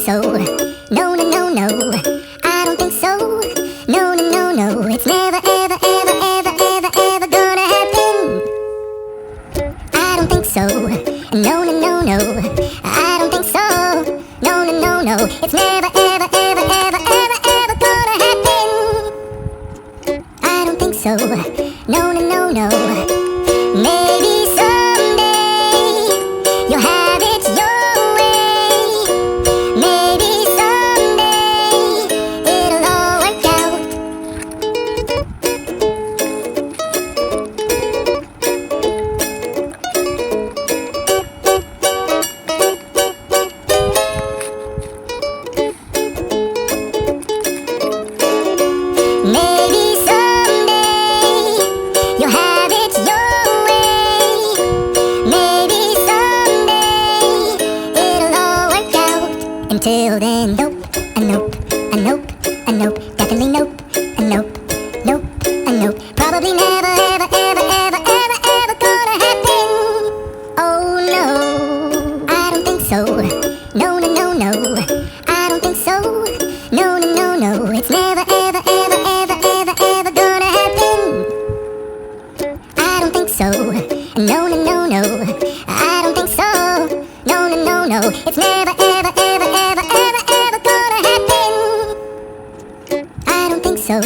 so. No, no, no, no. I don't think so. No, no, no, no. It's never, ever, ever, ever, ever, ever gonna happen. I don't think so. No, no, no, no. I don't think so. No, no, no, no. It's never, ever, ever, ever, ever, ever gonna happen. I don't think so. No, no, no, no. Maybe someday you'll have it your way. Maybe someday it'll all work out. Maybe someday you'll have it your way. Maybe someday it'll all work out. Until then, nope, a nope, a nope, a nope, definitely nope, a nope, nope, a nope. Probably never, ever, ever, ever, ever, ever gonna happen. Oh no, I don't think so. No, no, no, no. I don't think so. No, no, no, no. It's never, ever, ever, ever, ever, ever gonna happen. I don't think so. No, no, no, no. I don't think so. No, no, no, no. It's never, ever, ever, ever, ever, ever gonna happen. I don't think so.